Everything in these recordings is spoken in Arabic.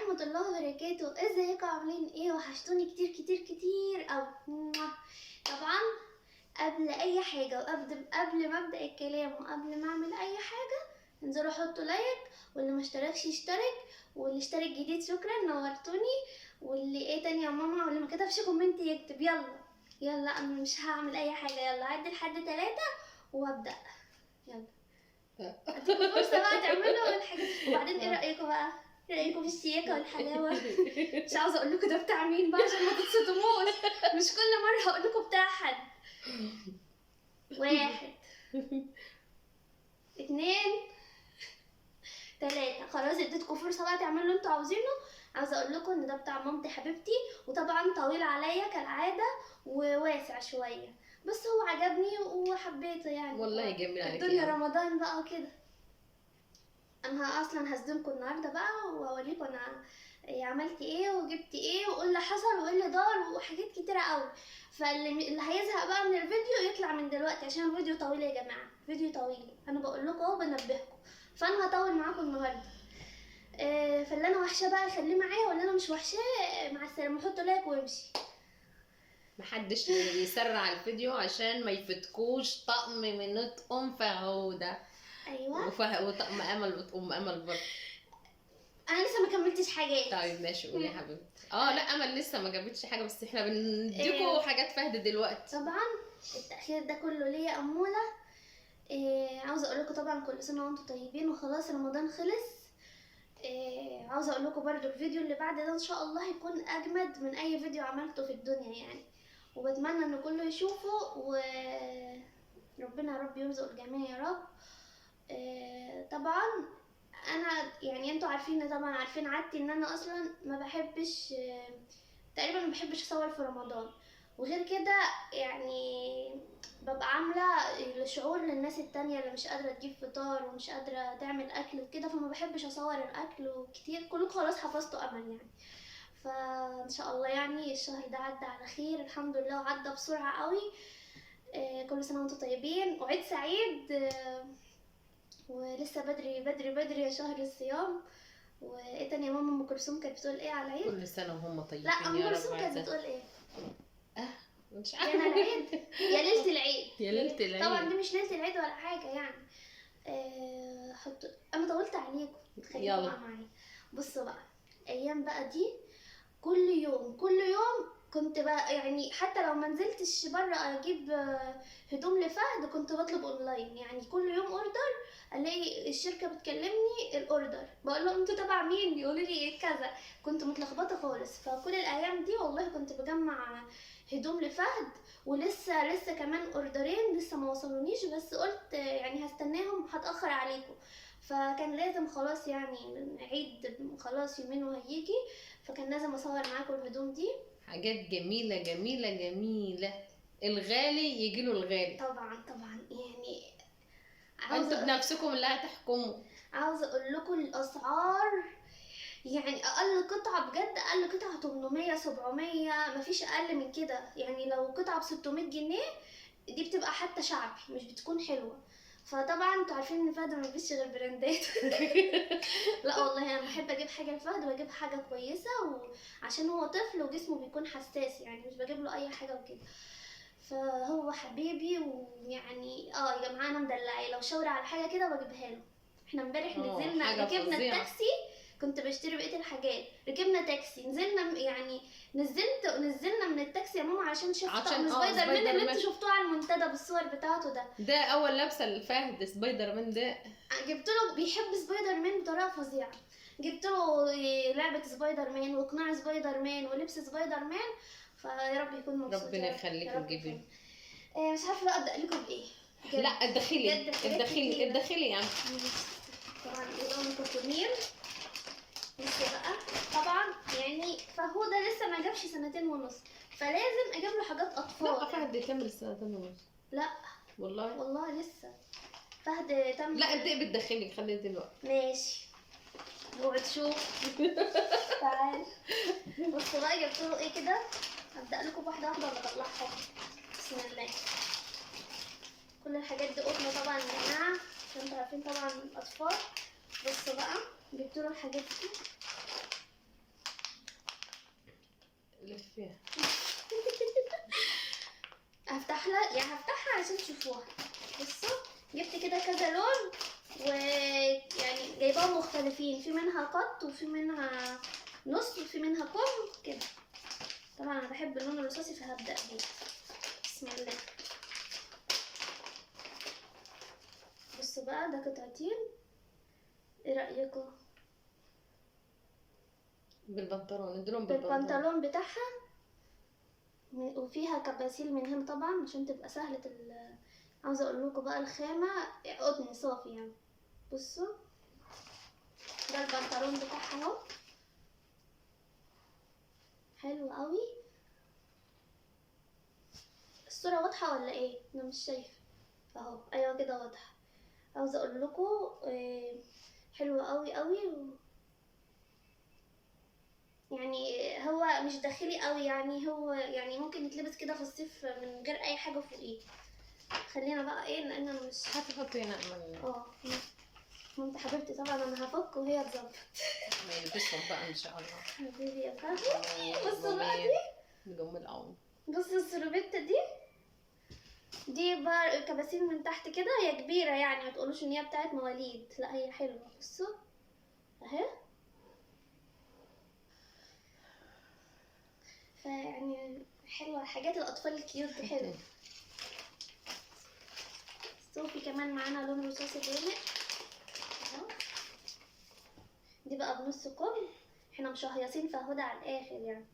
ورحمة الله وبركاته. ازيكم عاملين ايه؟ وحشتوني كتير كتير كتير اوي. طبعا قبل اي حاجة وقبل ما ابدأ الكلام وقبل ما اعمل اي حاجة، انزلوا حطوا لايك، واللي ما اشتركش يشترك، واللي اشترك جديد شكرا نورتوني، واللي ايه تاني يا ماما، واللي ما كتبش كومنت يكتب. يلا انا مش هعمل اي حاجة، يلا عدي لحد 3 وابدأ. يلا اديكم فرصة بقى تعملوا الحاجات. وبعدين ايه رأيكم بقى؟ ايه رأيكم في الشياكة والحلاوة؟ مش عاوزة اقول لكم ده بتاع مين بقى عشان ما تتصدموش. مش كل مرة هقول لكم بتاع حد. 1 2 3. خلاص اديتكم فرصة بقى تعملوا اللي انتوا عاوزينه. عاوزة اقول لكم ان ده بتاع مامتي حبيبتي، وطبعا طويل عليا كالعادة وواسع شوية، بس هو عجبني وحبيته يعني. والله جميل عليك الدنيا يعني. رمضان بقى وكده. انا اصلا هصدمكم النهارده بقى واوريكم انا عملت ايه وجبت ايه وايه اللي حصل وايه اللي دار وحاجات كتيره قوي. فاللي هيزهق بقى من الفيديو يطلع من دلوقتي عشان الفيديو طويل يا جماعه، فيديو طويل. انا بقول لكم اهو بنبهكم، فانا هطول معاكم النهارده. فاللي انا وحشاه بقى خليه معايا، واللي انا مش وحشاه مع السلامه. حطوا لايك وامشي. محدش يسرع الفيديو عشان ما يفتكوش طقم من ام فهودة. ايوه وطقم امل وام امل برضه. انا لسه ما كملتش حاجات. طيب ماشي قولي يا حبيبتي. لا امل لسه ما جابتش حاجه، بس احنا بنديكوا حاجات فهد دلوقتي. طبعا التأخير ده كله ليا أمولة. عاوزة أقول لكم طبعا كل سنة وانتم طيبين، وخلاص رمضان خلص. عاوزة أقول لكم برضو الفيديو اللي بعد ده إن شاء الله هيكون أجمد من أي فيديو عملته في الدنيا يعني، وبتمنى إن كله يشوفه، وربنا يا رب يرزق الجميع يا رب. طبعا أنا يعني انتوا عارفين، طبعا عارفين عادتي إن أنا أصلا ما بحبش، تقريبا ما بحبش أصور في رمضان. وغير كده يعني ببقى عاملة الشعور للناس التانية اللي مش قادرة تجيب فطار ومش قادرة تعمل أكل وكده، فما بحبش أصور الأكل وكتير. كلكم خلاص حفظتوا أمل يعني. فإن شاء الله يعني الشهر ده عدى على خير الحمد لله، وعدى بسرعة قوي. كل سنة وانتم طيبين وعيد سعيد. ولسه بدري بدري بدري يا شهر الصيام. وايه تاني يا ماما؟ ام كلثوم كانت بتقول ايه على العيد؟ كل سنه وهم طيبين. لا ام يا كلثوم رب كانت عزة. بتقول ايه؟ مش يا عارفه. العيد يا ليلة العيد. يا ليلة العيد. طبعا دي مش ليلة العيد ولا حاجة يعني. انا طولت عليكم، خليكم يلا. بقى معايا. بصوا بقى ايام بقى دي، كل يوم كل يوم كنت بقى يعني، حتى لو ما نزلتش بره اجيب هدوم لفهد كنت بطلب اونلاين. يعني كل يوم اوردر، الاقي الشركه بتكلمني الاوردر، بقول لهم انتوا تبع مين؟ يقولوا لي ايه كذا. كنت متلخبطه خالص. فكل الايام دي والله كنت بجمع هدوم لفهد، ولسه كمان اوردرين لسه ما وصلونيش، بس قلت يعني هستناهم، هتاخر عليكم. فكان لازم خلاص يعني عيد خلاص يومين وهيجي، فكان لازم اصور معاكم الهدوم دي. حاجات جميله جميله جميله. الغالي يجيله الغالي. طبعا طبعا يعني انتوا بنفسكم اللي هتحكموا. عاوزه اقول لكم الاسعار. يعني اقل قطعه بجد، اقل قطعه 800 700، مفيش اقل من كده. يعني لو قطعه ب 600 جنيه دي بتبقى حتى شعبي، مش بتكون حلوه. فطبعا انتوا عارفين ان فهد ما بيلبسش غير براندات. لا والله انا بحب اجيب حاجه لفهد واجيب حاجه كويسه، وعشان هو طفل وجسمه بيكون حساس يعني، مش بجيب له اي حاجه وكده. فهو حبيبي، ويعني يا جماعه انا مدلعه، لو شاور على حاجه كده بجيبها له. احنا امبارح نزلنا ركبنا التاكسي، كنت بشتري بقيه الحاجات، ركبنا تاكسي نزلنا يعني، نزلنا من التاكسي يا ماما عشان شفت طقم سبايدر مان اللي انتوا شفتوه على المنتدى بالصور بتاعته ده اول لابسه الفهد سبايدر مان ده. جبت له، بيحب سبايدر مان بطريقه فظيعه. جبت له لعبه سبايدر مان وقناع سبايدر مان ولبس سبايدر مان. فيا رب يكون مبسوط. ربنا يخليك وتجيبي. مش عارفه بقى ابدا لكم بايه. لا الدخيلي يعني. طبعا ايه كوتونير. بصوا بقى، طبعا يعني فهودة لسه ما جابش 2 ونص، فلازم اجيب له حاجات اطفال. لا فهد كمل 2 ونص. لا والله لسه فهد تم. لا ابدأ بالداخلي، خليه دلوقتي. ماشي اوعي تشوف. تعال بصوا بقى جبت له ايه كده. هبدأ لكم واحده واحده ولا اطلعهم. بسم الله. كل الحاجات دي قطن طبعا يا جماعه، عشان انتوا عارفين طبعا الاطفال. بصوا بقى جبت له الحاجات دي. فيها. هفتحها عشان تشوفوها. بصوا جبت كده كذا لون، ويعني جايباهم مختلفين، في منها قط وفي منها نص وفي منها كم كده. طبعا انا بحب اللون الرصاصي فهبدأ بيه. بسم الله. بصوا بقى ده قطعتين، ايه رأيكم؟ بالبنطلون اديلهم بالبنطلون. بالبنطلون بتاعها، وفيها كباسيل من هنا طبعا عشان تبقى سهلة عاوزة اقول لكم بقى الخامة قطن صافي يعني. بصوا ده البنطلون بتاعها اهو، حلو قوي. الصورة واضحة ولا ايه؟ انا مش شايفة اهو. ايوه كده واضحة. عاوزة اقول لكم حلو قوي قوي يعني هو مش داخلي قوي، يعني هو يعني ممكن يتلبس كده في الصيف من غير اي حاجة فوقيه. خلينا بقى ايه، لان انا مش هتحطي هنا امل. انت حبيبتي طبعا، انا هفك وهي تظبط. يلبسهم بقى ان شاء الله. حبيبي يا فهمي. بصوا بقى دي، نجمل قوي. بصوا السلوبيتا دي بقى كباسين من تحت كده، هي كبيرة يعني ما تقولوش ان هي بتاعت مواليد، لا هي حلوة. بصوا اهي، فيعني حلوة. حاجات الاطفال الكيوت دي حلوة. في كمان معانا لون رصاصي غامق اهو. دي بقى بنص كم، احنا مشهيصين فهدى على الاخر يعني.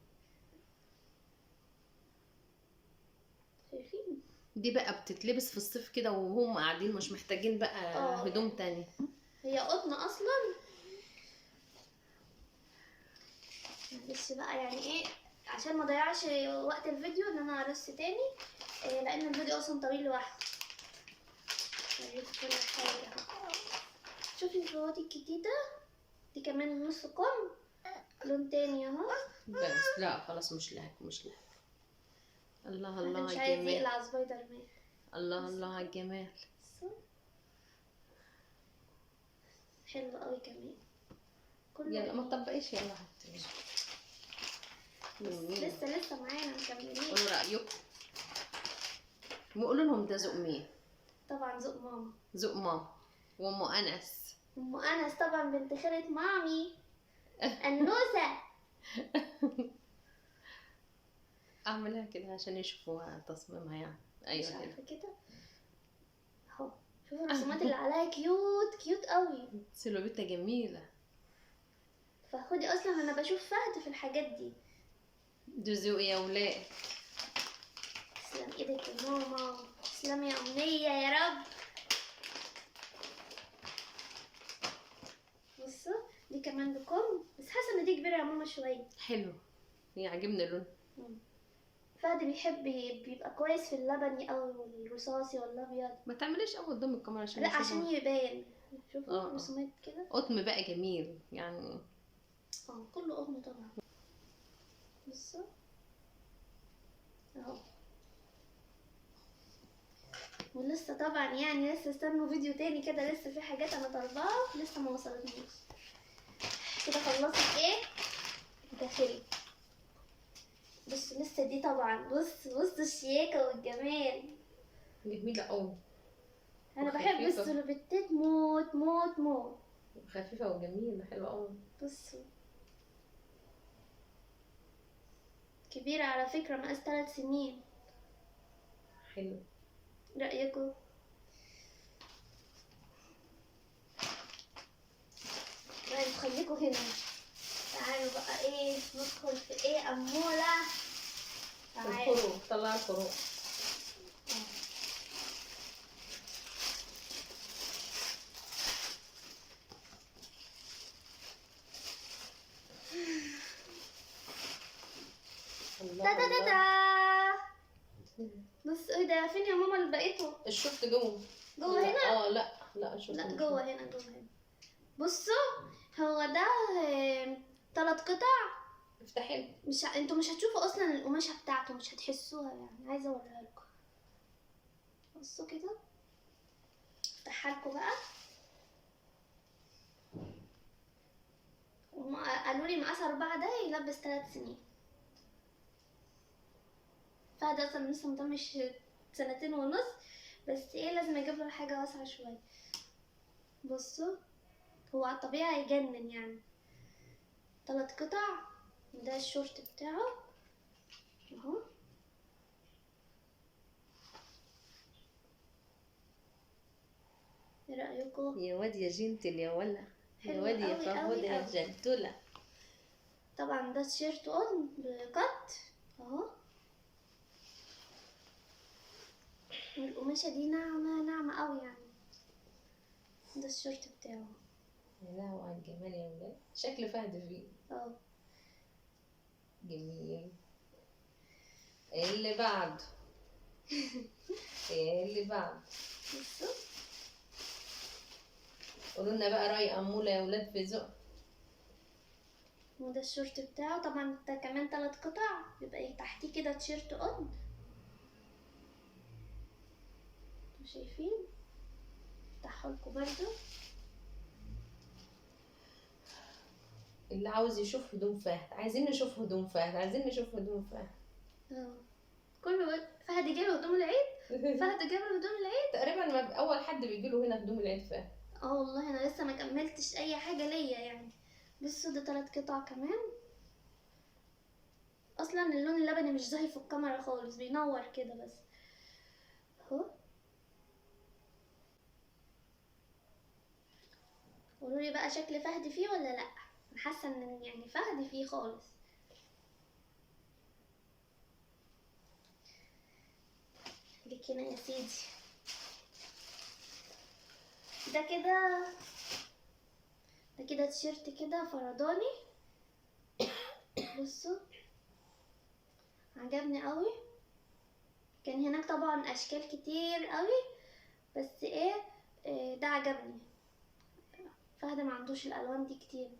شايفين؟ دي بقى بتتلبس في الصيف كده وهم قاعدين مش محتاجين بقى هدوم تاني. هي قطن اصلا. معلش بقى يعني ايه، عشان ما اضيعش وقت الفيديو ان انا ارص تاني، لان الفيديو اصلا طويل لوحده. اوريكم كل حاجه. شوفي الفواتح الجديده دي كمان نص كم، لون تاني اهو. بس لا خلاص مش لهك مش لهك. الله الله مش على عايز الجمال. يقلع سبايدر مان. الله الله على الجمال. حلو قوي كمان. يلا ما تطبقيش يلا حطي. لسه معانا مكملين. قولوا رأيكم وقولوا لهم ده ذوق مين. طبعا ذوق ماما. ذوق ماما وام انس. ام انس طبعا بنت خالة مامي انوسة. اعملها كده عشان يشوفوها تصميمها يعني. مش ايوه عارفة كده. كده اهو. شوفوا الرسومات اللي عليها كيوت قوي. سلوبيتها جميلة. فخدي اصلا انا بشوف فهد في الحاجات دي. ده ذوق يا ولاد. تسلم ايدك يا ماما، تسلم يا امنية يا رب. بصوا دي كمان بكم، بس حاسة ان دي كبيرة يا ماما شوية. حلو يعجبني اللون. فهد بيحب يبقى كويس في اللبني او الرصاصي ولا الابيض. ما تعمليش قوي قدام الكاميرا عشان لا عشان يبان. شوفوا آه. رسومات كده. قطن بقى جميل يعني. كله قطن طبعا. بصوا اهو. ولسه طبعا يعني لسه استنوا فيديو تاني كده، لسه في حاجات انا طالباها لسه ما وصلتنيش. كده خلصت ايه داخلي. بص لسه دي طبعا، بص الشياكة والجمال. جميلة قوي. انا بحب السلوبيتات موت موت موت. خفيفة وجميلة حلوة قوي. بصوا كبيرة على فكرة، مقاس 3 سنين. حلو. رأيكم؟ طيب خليكوا هنا. تعالوا بقى ايه ندخل في ايه أمولة. الخروج طلع الخروج. تا بص ايه ده، فين يا ماما اللي بقيته؟ الشفت جوه هنا؟ لا الشفت لا جوه هنا. بصوا هو ده 3 قطع. افتحي. انتوا مش هتشوفوا اصلا القماشة بتاعته، مش هتحسوها يعني. عايزة اوريها لكم. بصوا كده، افتحها لكم بقى. قالوا لي مقاس 4 ده يلبس 3 سنين. فهد اصلا لسه مطمش 2.5 سنين، بس ايه لازم اجيب له حاجه واسعه شويه. بصوا هو على الطبيعه هيجنن يعني. 3 قطع، ده الشورت بتاعه اهو. ايه رايكم؟ يا واد يا جنتل يا ولا، يا حلو واد يا قوي فهود قوي يا قوي. جنتلة. طبعا ده تيشيرت اون بقط اهو. القماشة دي ناعمة ناعمة قوي يعني. ده الشورت بتاعه يا لهوي على الجمال يا ولاد، شكل فهد فيه اه. جميل. ايه اللي بعده؟ ايه اللي بعده؟ بصوا قولوا لنا بقى رأي أمولة يا ولاد في ذوق. وده الشورت بتاعه طبعا، ده كمان 3 قطع، يبقى تحتيه كده تيشيرت اون. انتوا شايفين؟ افتحه لكم برضو. اللي عاوز يشوف هدوم فهد، عايزين نشوف هدوم فهد، عايزين نشوف هدوم فهد. اه كله فهد جاله هدوم العيد. فهد جاله هدوم العيد. تقريبا ما أول حد بيجيله هنا هدوم العيد فهد. اه والله انا لسه ما كملتش اي حاجة ليا يعني. بصوا ده 3 قطع كمان. اصلا اللون اللبني مش ظاهر في الكاميرا خالص، بينور كده بس اهو. قولوا لي بقى شكل فهد فيه ولا لا. انا حاسه ان يعني فهد فيه خالص. ليك هنا يا سيدي. ده كده، ده كده تيشيرت كده فرداني. بصوا عجبني قوي. كان هناك طبعا اشكال كتير قوي، بس ايه ده عجبني. فهد ما عندوش الالوان دي كتير.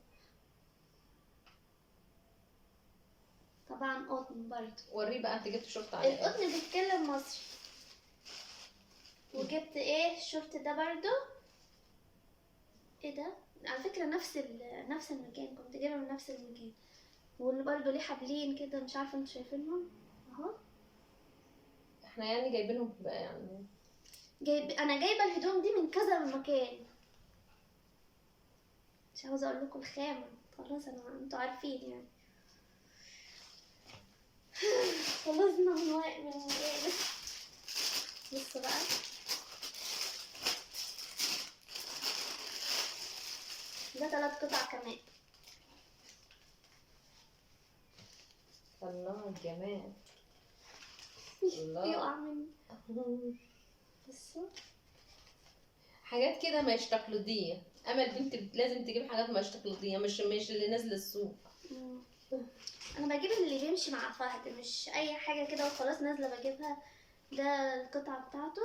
طبعا قطن برضه. وريه بقى انت جبت شورت على ايه؟ القطن بيتكلم مصري. وجبت ايه الشورت ده برضه. ايه ده على فكرة نفس المكان، كنت جايبه من نفس المكان. واللي برضه ليه حبلين كده، مش عارفه انتوا شايفينهم اهو. احنا يعني جايبينهم بقى يعني. انا جايبه الهدوم دي من كذا مكان. مش عاوزه اقول لكم الخامه، خلاص انتوا عارفين يعني. خلصنا من ايه. بصوا بقى ده 3 قطع كمان. الله الجمال. يقع الله. مني. بصوا حاجات كده مش تقليدية. امل بنت لازم تجيب حاجات مش تقليدية، مش اللي نازلة السوق. انا بجيب اللي بيمشي مع فهد، مش اي حاجه كده وخلاص نازله بجيبها. ده القطعه بتاعته.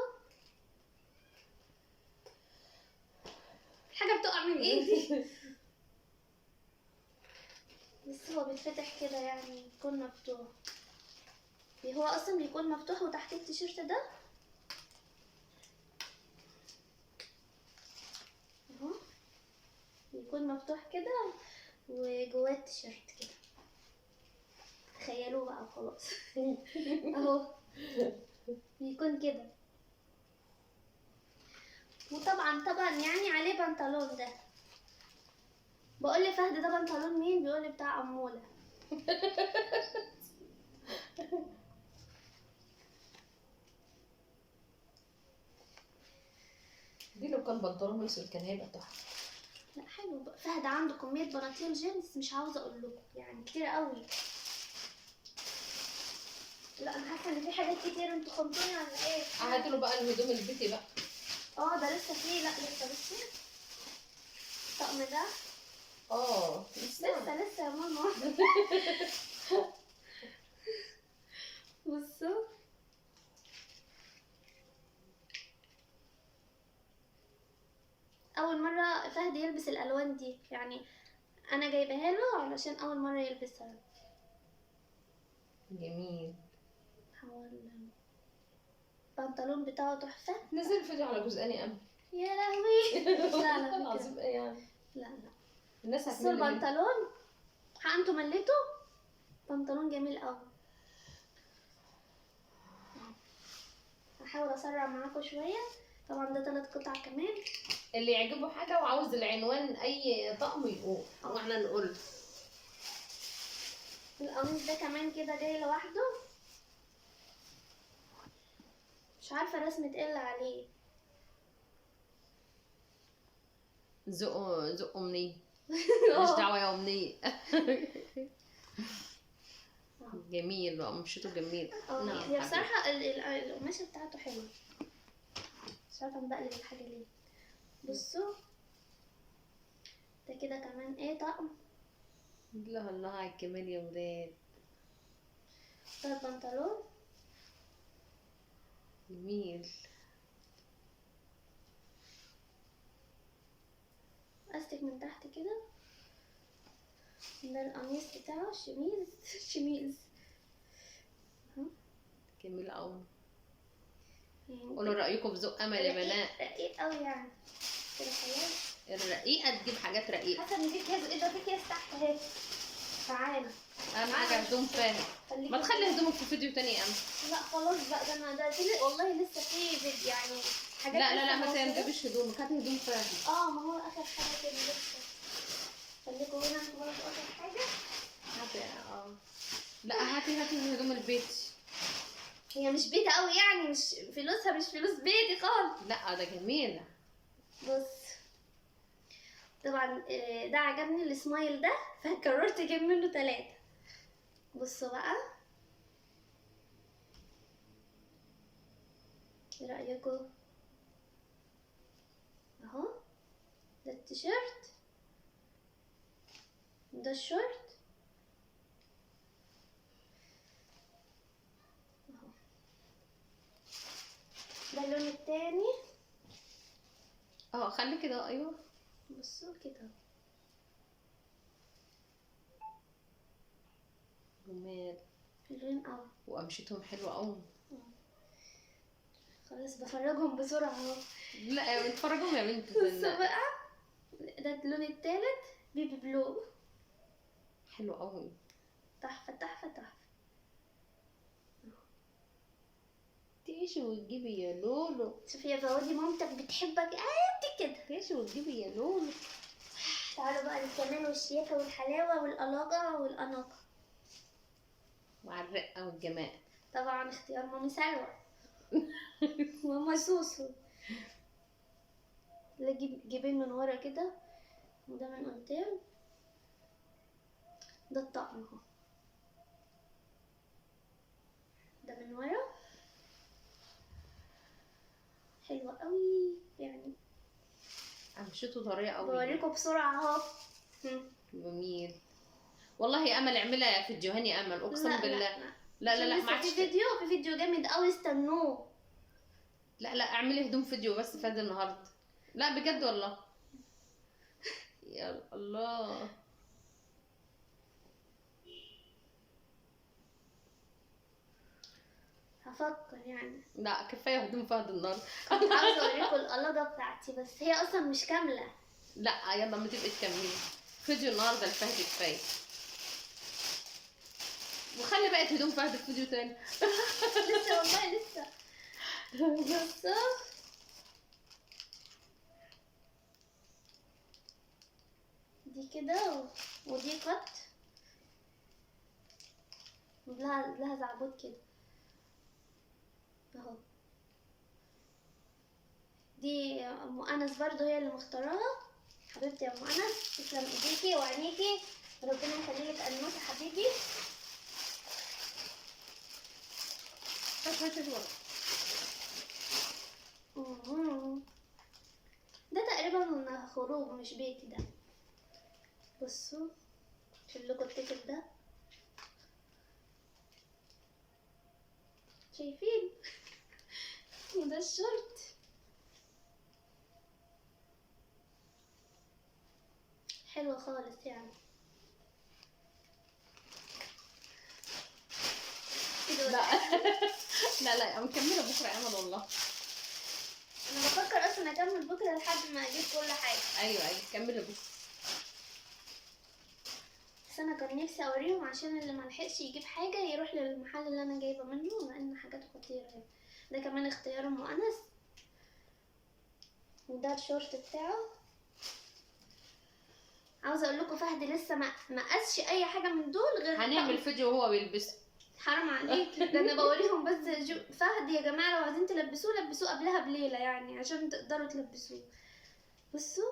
حاجه بتقع من ايدي. بس هو بيتفتح كده يعني بيكون مفتوح. هو اصلا بيكون مفتوح وتحت التيشيرت ده اهو، بيكون مفتوح كده وجواه التيشيرت كده. تخيلوه بقى وخلاص. اهو بيكون كده. وطبعا يعني عليه بنطلون. ده بقول لفهد ده بنطلون مين، بيقول لي بتاع اموله. دي لو كان بنطلون اسود كان هيبقى تحفة. لا حلو بقى. فهد عنده كميه بناطيل جينز مش عاوزه اقول لكم يعني كتير قوي. لا انا حاسه ان في حاجات كتير، انتوا خمتوني ولا ايه؟ هاتوا له بقى الهدوم البيتي بقى. ده لسه فيه. لا لسه بصي الطقم ده لسه يا ماما. بصوا اول مره فهد يلبس الالوان دي يعني. انا جايباها له علشان اول مره يلبسها. جميل. هو البنطلون بتاعه تحفه. نزل الفيديو على جزئاني امل. يا لهوي. لا على فكره العظيم ايه يعني. لا الناس بصوا هتمل منه. البنطلون. انتوا مليتوا. بنطلون جميل قوي. هحاول اسرع معاكم شويه. طبعا ده 3 قطع كمان. اللي يعجبه حاجه وعاوز العنوان اي طقم يقول واحنا نقول. القميص ده كمان كده جاي لوحده، مش عارفه رسمه ايه اللي عليه. زقه منين؟ مش دعوه يا امنيه. جميل وقمشته جميل. هي بصراحه القماشه بتاعته حلوه. مش عارفه انا بقلب الحاجه ليه. بصوا ده كده كمان ايه طقم. الله الله على الجمال يا ولاد. ده البنطلون جميل. استك من تحت كده. ده القميص بتاعه شميز شميز. جميل قوي. يعني قولوا رايكم في ذوق امل يا بنات. رقيق قوي يعني كده خلاص. الرقيقه تجيب حاجات رقيقه. حاسه ان في اكياس، ايه ده، في اكياس تحت اهي. تعالى اهم حاجه هدوم فاهم. ما تخلي هدومك في فيديو تاني يا امل. لا خلاص بقى، ده انا ده والله لسه في فيديو يعني حاجات. لا ما تجيبيش هدومك، هاتي هدوم فاهم. ما هو اخر حاجه كده لسه. خليكم هنا انتوا برضه اخر حاجه. هاتي لا هاتي هدوم البيت. هي مش بيت قوي يعني، مش فلوسها مش فلوس بيتي خالص. لا ده جميل. بص طبعا ده عجبني السمايل ده، فقررت اجيب منه 3. بصوا بقى، ايه رأيكم؟ اهو ده التيشيرت، ده الشورت اهو. ده اللون التاني. خلي كده. ايوه بصوا كده جمال. حلوين قوي. وقمشتهم حلوه قوي. خلاص بفرجهم بسرعة اهو. لا اتفرجوا يا بنتي. بصوا بقى، ده اللون التالت بيبي بلو. حلو قوي. تحفة تحفة تحفة. تعيشي وتجيبي يا لولو. شوفي يا فوادي، مامتك بتحبك قد كده. تعيشي وتجيبي يا لولو. تعالوا بقى للجمال والشياكة والحلاوة والألاقة والأناقة. مع الرقه والجمال. طبعا اختيار مامي سلوى. ماما سوسو. اللي جيبين من ورا كده، وده من قدام. ده الطقم اهو، ده من ورا. حلوة قوي يعني. قمشته طريه قوي. بوريكم بسرعة اهو. جميل والله يا امل. اعملها فيديوهين يا امل اقسم بالله. لا ما في فيديو جامد قوي، استنوه. لا اعملي هدوم فيديو بس فادي النهارده. لا بجد والله. يا الله. هفكر يعني. لا كفايه هدوم فهد النهارده. كنت عاوزة اوريكم القلادة بتاعتي بس هي اصلا مش كاملة. لا يلا ما تبقي تكملي فيديو النهارده لفهد كفايه. وخلي بقى هدوم فهد في فيديو تاني. لسه والله لسه. بصوا دي كده ودي قط، لها زعبوط كده اهو. دي ام انس برضو هي اللي مختاراها. حبيبتي يا ام انس، تسلم ايديكي وعينيكي، ربنا يخليلك انوسه حبيبي. ده تقريبا خروج مش بيتي ده. بصوا شوف لكم التيكت ده، شايفين؟ وده الشورت. حلوة خالص يعني. لا مكمله بكره يا امل والله. انا بفكر اصلا اكمل بكره لحد ما اجيب كل حاجه. ايوه كملي بكره. بس انا كان نفسي اوريهم عشان اللي ملحقش يجيب حاجه يروح للمحل اللي انا جايبه منه، لان حاجات خطيره يعني. ده كمان اختيار ام انس. وده الشورت بتاعه. عاوزه اقول لكم فهد لسه ما قاسش اي حاجه من دول غير هنعمل فيديو وهو بيلبسه. حرام عليك، ده انا بوريهم بس فهد يا جماعه لو عايزين تلبسوه لبسوه قبلها بليله يعني عشان تقدروا تلبسوه. بصوا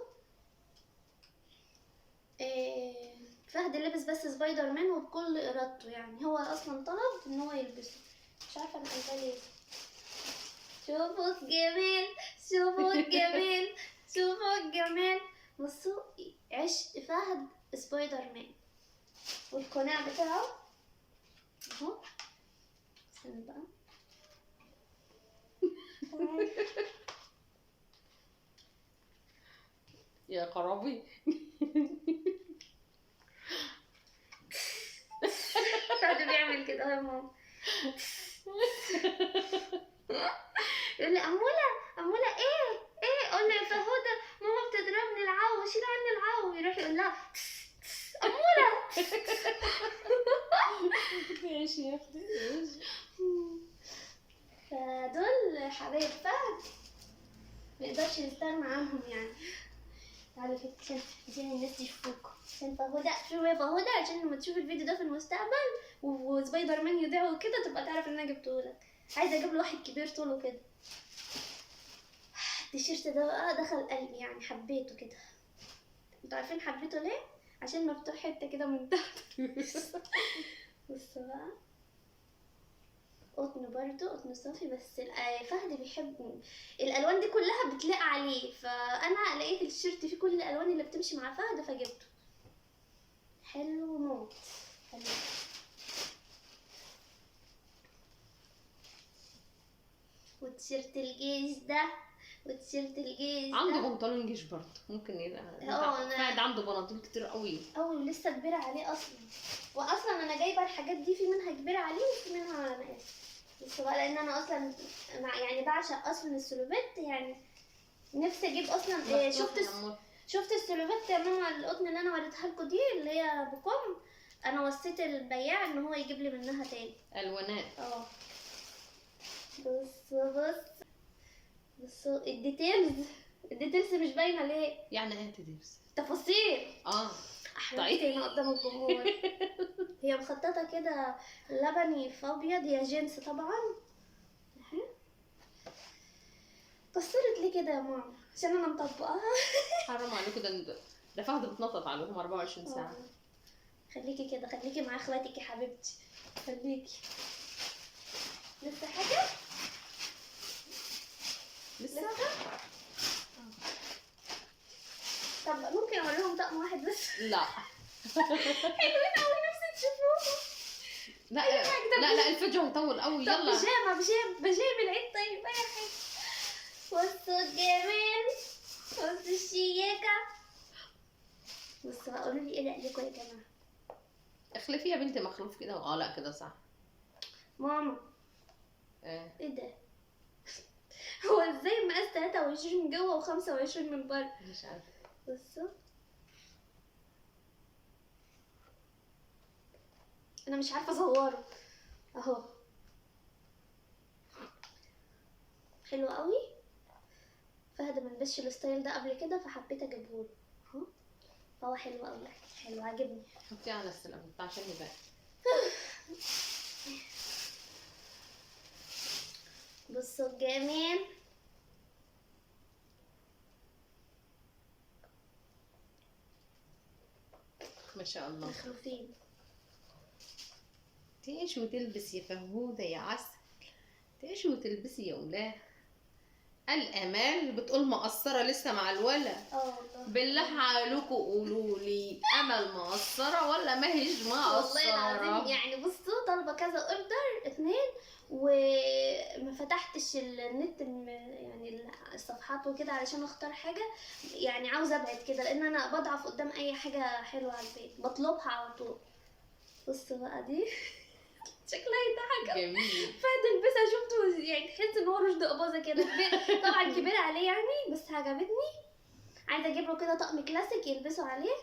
فهد لبس بس سبايدر مان وبكل ارادته، يعني هو اصلا طلب ان هو يلبسه. مش عارفه انا قايله ليه. شوفوا الجمال، شوفوا الجمال، شوفوا الجمال. بصوا عشق فهد سبايدر مان. والقناع بتاعه اهو. استنى بقى. يا خرابي. فهد بيعمل كده اهو يا ماما. يقول لي أمولة أمولة إيه قول لي يا فهودة ماما بتضربني العو، شيل عني العو. يروح يقول لها أمولة. ايش يا اختي ايش؟ فدول حبايب فهد ما يقدرش يستغنى عنهم يعني. تعالوا كده عشان الناس تشوفوكوا، عشان فهودة شوفي يا فهودة عشان لما تشوف الفيديو ده في المستقبل وسبايدر مان يضيع وكده تبقى تعرف ان انا جبتهولك. عايزه اجيب له واحد كبير طوله كده. التيشيرت ده بقى دخل قلبي يعني حبيته كده. انتوا عارفين حبيته ليه؟ عشان مفتوح حته كده من تحت. بصوا بقى قطن برضو، قطن صافي بس فهد بيحب الالوان دي كلها بتلاقي عليه، فانا لقيت التيشيرت فيه كل الالوان اللي بتمشي مع فهد فجبته. حلو موت حلو. وتيشيرت الجيش ده، وتيشيرت الجيش ده عنده بنطلون جيش برضه ممكن يبقى. فهد عنده بناطيل كتير قوي ولسه كبيره عليه اصلا. واصلا انا جايبه الحاجات دي في منها كبيره عليه وفي منها مقاس. بس بقى لان انا اصلا يعني بعشق اصلا السلوبات يعني. نفسي اجيب اصلا شفت السلوبات يا ماما القطن اللي انا وريتها لكم دي اللي هي بكم. انا وصيت البياع ان هو يجيب لي منها تاني الوانات. بصوا الديتيلز مش باينه ليه؟ يعني ايه تدرس؟ تفاصيل. طيب هنا قدام الجمهور. هي مخططه كده لبني في ابيض، هي جينز طبعا. كسرت ليه كده يا ماما؟ عشان انا مطبقاها. حرام عليكم، ده فهد بتنطط عليهم 24 ساعه. خليكي كده، خليكي مع اخواتك يا حبيبتي، خليكي. لسه حاجه؟ لسه؟ طب ممكن اوريهم طقم واحد بس؟ لا. حلوين قوي نفسي تشوفوهم. لا الفيديو هيطول قوي. يلا بيجامه العيد. طيب اي حاجه. بصوا الجمال، بصوا الشياكه. بصوا قولوا لي ايه رايكم يا جماعه. اخلفي يا بنتي مخلوف كده. لا كده صح. ماما ايه ده؟ هو ازاي مقاس 23 من جوه و25 من بره؟ مش عارفه. بصوا انا مش عارفه اصوره اهو. حلو قوي. فهد ما لبسش الستايل ده قبل كده فحبيت اجيبهوله اهو. فهو حلو قوي، حلو عاجبني. حطيه على السلم عشان يبان. بصوا الجمال. ما شاء الله. مخلوفين. تعيش وتلبس يا فهودة يا عسل، تعيش وتلبسي يا ولاه. الامال بتقول مقصره لسه مع الولد. والله. بالله عليكم قولوا لي امل مقصره ولا ما هيش مقصره؟ والله العظيم يعني بصوا طالبه كذا اوردر 2 وما فتحتش النت يعني الصفحات وكده علشان اختار حاجه. يعني عاوزه ابعد كده لان انا بضعف قدام اي حاجه حلوه على البيت بطلبها على طول. بصوا بقى دي شكلها يضحك. جميل. فهد البسها شفته يعني تحس ان هو رشد اباظه كده طبعا كبيره عليه يعني بس عجبتني. عايزه اجيب له كده طقم كلاسيك يلبسه عليه.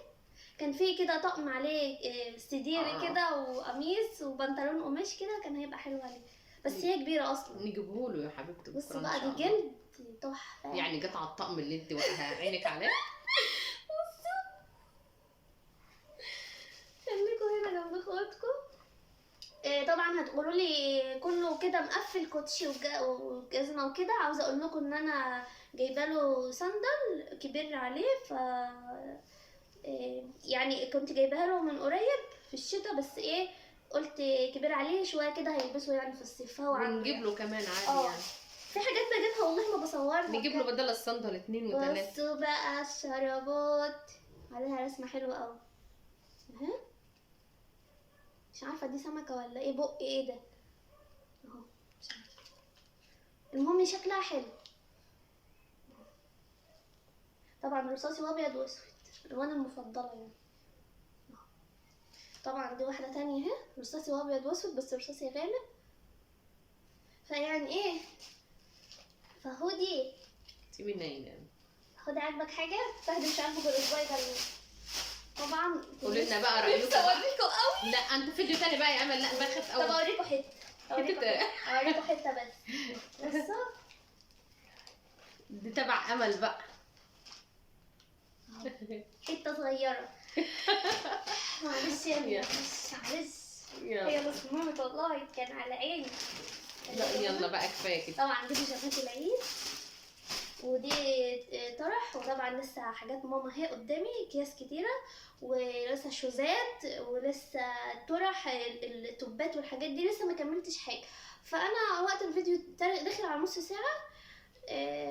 كان في كده طقم عليه سديري كده وقميص وبنطلون قماش كده كان هيبقى حلو عليه. بس هي كبيره اصلا. نجيبهوله يا حبيبتي بص بكره ان بقى شاء دي الله. جلد تحفه. يعني جت على الطقم اللي انت عينك عليه. خليكوا هنا جنب اخواتكم. طبعا هتقولوا لي كله كده مقفل كوتشي وجزمه وكده. عاوزه اقول لكم ان انا جايبه له صندل كبير عليه، ف يعني كنت جايبها له من قريب في الشتاء، بس ايه قلت كبير عليه شويه كده هيلبسه يعني في الصيف، فهو عنده ونجيب يعني. له كمان عادي يعني. في حاجات بجيبها والله ما بصورها. نجيب له بدل الصندل 2 و3. بصوا بقى الشرابات عليها رسمه حلوه قوي اهي. مش عارفه دي سمكه ولا ايه، بق ايه ده اهو، مش عارفه. المهم شكلها حلو. طبعا رصاصي وابيض واسود، الالوان المفضله يعني. طبعا دي واحده تانية اهي، رصاصي وابيض واسود بس رصاصي غامق. فيعني ايه، فهودي سيبي نايمه. خد عاجبك حاجه تهدي مش عاجبك الاسبوع ده. طبعا قولي لنا بقى رايكم. نفسي اوريكم قوي. لا انت فيديو تاني بقى يا امل. لا بخاف طب قوي. اوريكم حته، اوريكم حته بس. بصوا دي تبع امل بقى. حته صغيره. معلش يا ابني، معلش. هي بس مامت والله كان على عيني. لا يلا بقى كفايه كده. طبعا دي بيجامات العيد، ودي طرح. وطبعا لسه حاجات ماما اهي قدامي، اكياس كتيره، ولسه شوزات، ولسه طرح التوبات والحاجات دي لسه ما كملتش حاجه. فانا وقت الفيديو داخل على نص ساعه.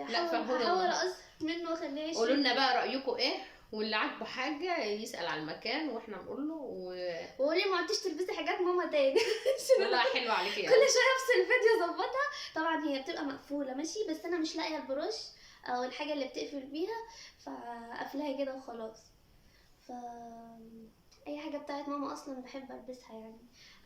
هحاول اظهر منه واخليه يشوف. قولوا لنا بقى رايكم ايه، واللي عاجبه حاجه يسال على المكان واحنا نقول له وقولي ما عدتش تلبسي حاجات ماما تاني. والله حلو عليكي كل شويه افصل الفيديو اظبطها. طبعا هي بتبقى مقفوله ماشي، بس انا مش لاقيه البروش او الحاجه اللي بتقفل بيها، فقفلها كده وخلاص. ف اي حاجه بتاعت ماما اصلا بحب البسها يعني.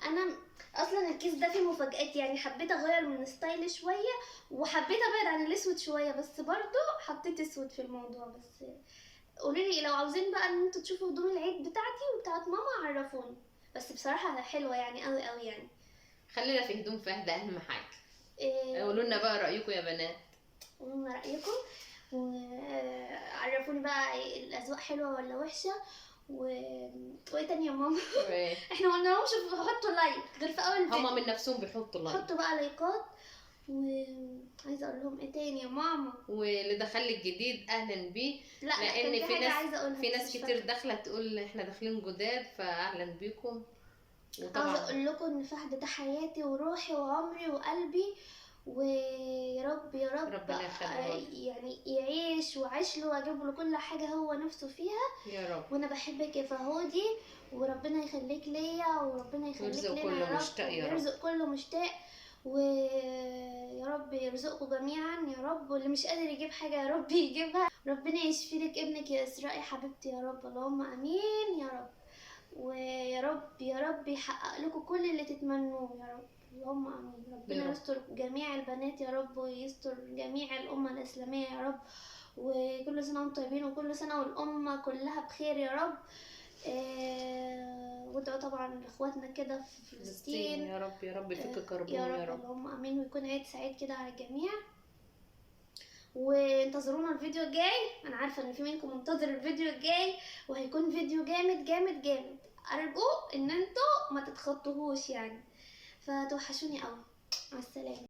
انا اصلا الكيس ده فيه مفاجآت يعني، حبيت اغير من ستايل شويه وحبيت ابعد عن الاسود شويه، بس برضو حطيت اسود في الموضوع. بس قولوا لي لو عاوزين بقى ان انتوا تشوفوا هدوم العيد بتاعتي وبتاعت ماما عرفوني. بس بصراحه حلوه يعني قوي قوي يعني. خلينا في هدوم فهد اهم حاجه. إيه... قولوا لنا بقى رايكم يا بنات. قولوا لنا رايكم وعرفوني بقى الاذواق حلوه ولا وحشه. وايه تاني يا ماما؟ احنا ما قلناهمش حطوا لايك غير في اول فيديو. هما من نفسهم بيحطوا لايك. حطوا بقى لايكات. وعايزه اقول لهم ايه تاني يا ماما؟ واللي دخل لك جديد اهلا بيه. لا لان في ناس في ناس كتير داخله تقول احنا داخلين جداد، فاهلا بيكم. عاوزه اقول لكم ان فهد ده حياتي وروحي وعمري وقلبي، ويا رب يا رب ربنا يخليه يعني يعيش وعيش له واجيب له كل حاجه هو نفسه فيها يا رب. وانا بحبك يا فهودي، وربنا يخليك ليا وربنا يخليك لنا كله يا رب، مشتاق يا رب. ويرزق كله مشتاق، ويا رب يرزقكم جميعا يا رب. واللي مش قادر يجيب حاجه يا رب يجيبها. ربنا يشفي لك ابنك يا اسراء يا حبيبتي يا رب، اللهم امين يا رب. ويا رب يا رب يحقق لكم كل اللي تتمنوه يا رب، اللهم امين. ربنا يستر جميع البنات يا رب، ويستر جميع الامه الاسلاميه يا رب. وكل سنه وانتم طيبين، وكل سنه والامه كلها بخير يا رب. وادعوا طبعا لاخواتنا كده في فلسطين يا رب يا رب يفك كربهم يا رب اللهم امين، ويكون عيد سعيد كده على الجميع. وانتظرونا الفيديو الجاي، انا عارفه ان في منكم منتظر الفيديو الجاي، وهيكون فيديو جامد جامد جامد. ارجو ان انتوا ما تتخطوهوش يعني. فتوحشوني قوي. مع السلامه.